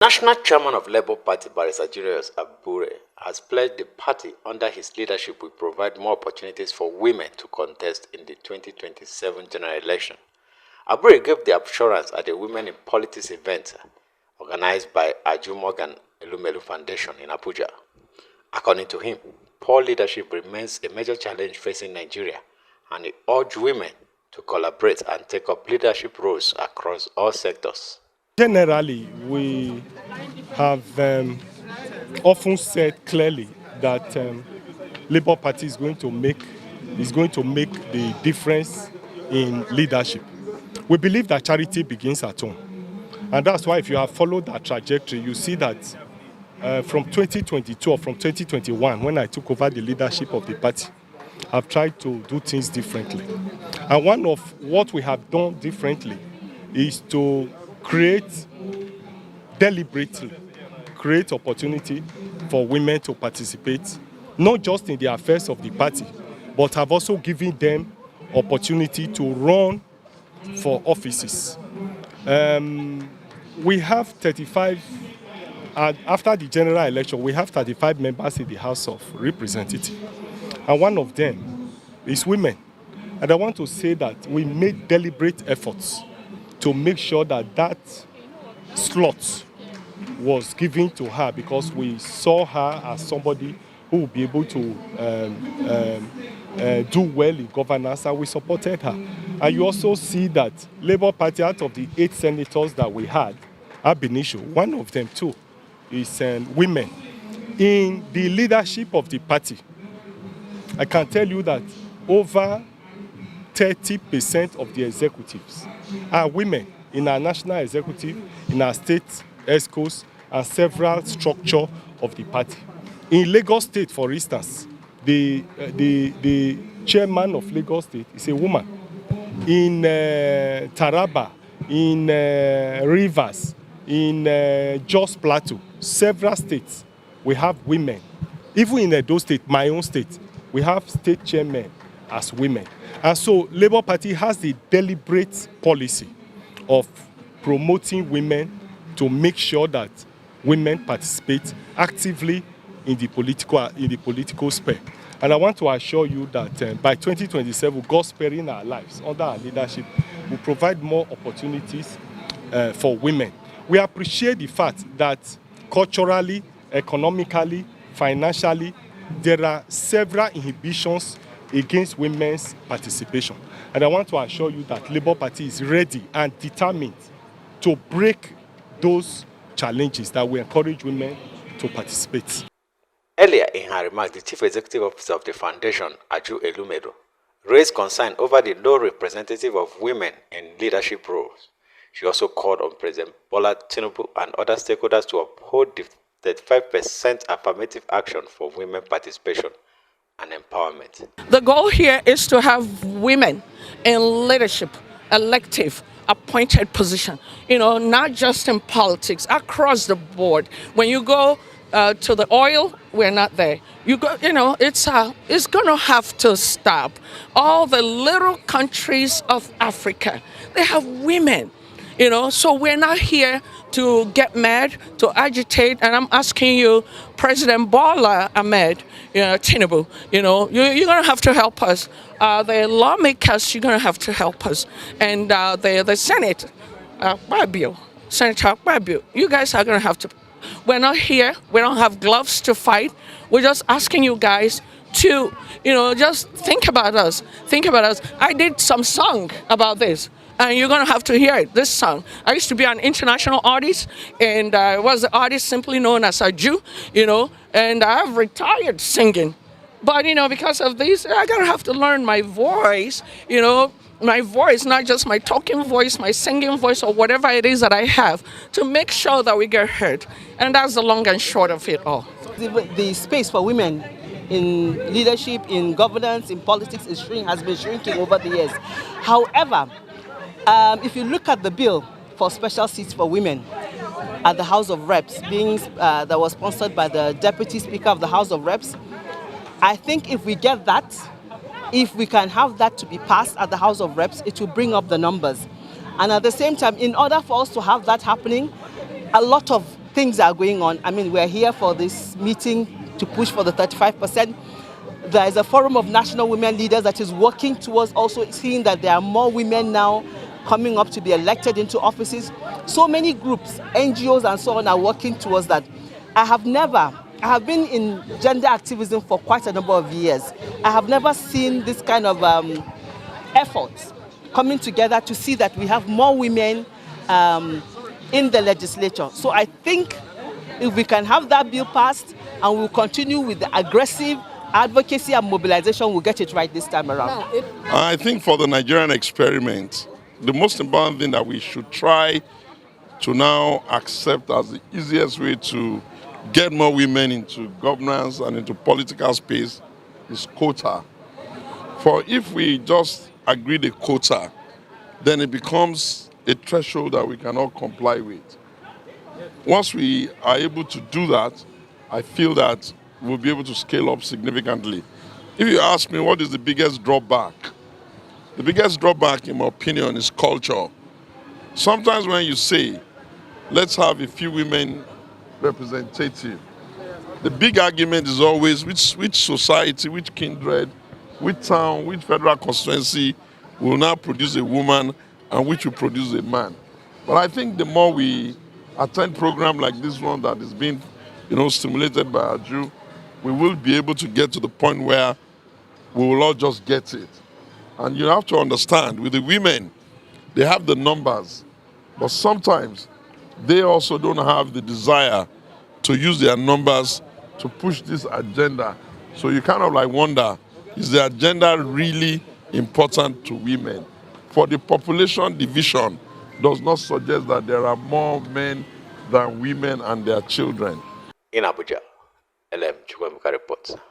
National Chairman of Labour Party, Barrister Julius Abure, has pledged the party under his leadership will provide more opportunities for women to contest in the 2027 general election. Abure gave the assurance at a Women in Politics event organized by Morgan Elumelu Foundation in Abuja. According to him, poor leadership remains a major challenge facing Nigeria, and he urged women to collaborate and take up leadership roles across all sectors. Generally, we have often said clearly that Labour Party is going to make the difference in leadership. We believe that charity begins at home, and that's why if you have followed that trajectory, you see that from 2022 or from 2021, when I took over the leadership of the party, I've tried to do things differently. And one of what we have done differently is to deliberately create opportunity for women to participate, not just in the affairs of the party, but have also given them opportunity to run for offices. We have 35, after the general election, we have 35 members in the House of Representatives, and one of them is women. And I want to say that we made deliberate efforts to make sure that that slot was given to her, because we saw her as somebody who would be able to do well in governance, and we supported her. And you also see that Labour Party, out of the 8 senators that we had, ab initio, one of them too is women. In the leadership of the party, I can tell you that over 30% of the executives are women in our national executive, in our state ESCOs, and several structures of the party. In Lagos State, for instance, the chairman of Lagos State is a woman. In Taraba, in Rivers, in Jos Plateau, several states, we have women. Even in Edo State, my own state, we have state chairmen as women. And so Labour Party has the deliberate policy of promoting women to make sure that women participate actively in the political sphere. And I want to assure you that by 2027, God sparing our lives under our leadership will provide more opportunities for women. We appreciate the fact that culturally, economically, financially, there are several inhibitions against women's participation. And I want to assure you that Labour Party is ready and determined to break those challenges, that we encourage women to participate. Earlier in her remarks, the Chief Executive Officer of the Foundation, Elumelu, raised concern over the low representative of women in leadership roles. She also called on President Bola Tinubu and other stakeholders to uphold the 35% affirmative action for women participation and empowerment. The goal here is to have women in leadership, elective, appointed position, not just in politics, across the board. When you go to the oil, we're not there. You go, it's going to have to stop. All the little countries of Africa, they have women. So we're not here to get mad, to agitate, and I'm asking you, President Bola Ahmed Tinubu, you're going to have to help us. The lawmakers, you're going to have to help us. And the Senate, Senator Babio, you guys are going to have to. We're not here. We don't have gloves to fight. We're just asking you guys to, just think about us. Think about us. I did some song about this. And you're going to have to hear it, this song. I used to be an international artist, and I was an artist simply known as a Jew, and I've retired singing. But, because of this, I'm going to have to learn my voice, my voice, not just my talking voice, my singing voice, or whatever it is that I have, to make sure that we get heard. And that's the long and short of it all. The space for women in leadership, in governance, in politics has been shrinking over the years. However, if you look at the bill for special seats for women at the House of Reps, that was sponsored by the Deputy Speaker of the House of Reps, I think if we get that, if we can have that to be passed at the House of Reps, it will bring up the numbers. And at the same time, in order for us to have that happening, a lot of things are going on. I mean, we're here for this meeting to push for the 35%. There is a forum of national women leaders that is working towards also seeing that there are more women now coming up to be elected into offices. So many groups, NGOs and so on are working towards that. I have been in gender activism for quite a number of years. I have never seen this kind of efforts coming together to see that we have more women in the legislature. So I think if we can have that bill passed and we'll continue with the aggressive advocacy and mobilization, we'll get it right this time around. I think for the Nigerian experiment, the most important thing that we should try to now accept as the easiest way to get more women into governance and into political space is quota. For if we just agree the quota, then it becomes a threshold that we cannot comply with. Once we are able to do that, I feel that we'll be able to scale up significantly. If you ask me what is the biggest drawback, the biggest drawback, in my opinion, is culture. Sometimes when you say, let's have a few women representative, the big argument is always which society, which kindred, which town, which federal constituency will now produce a woman and which will produce a man. But I think the more we attend programs like this one that is being stimulated by Aju, we will be able to get to the point where we will all just get it. And you have to understand, with the women, they have the numbers, but sometimes they also don't have the desire to use their numbers to push this agenda. So you kind of like wonder, is the agenda really important to women? For the population division does not suggest that there are more men than women and their children. In Abuja, LM Chukwemeka reports.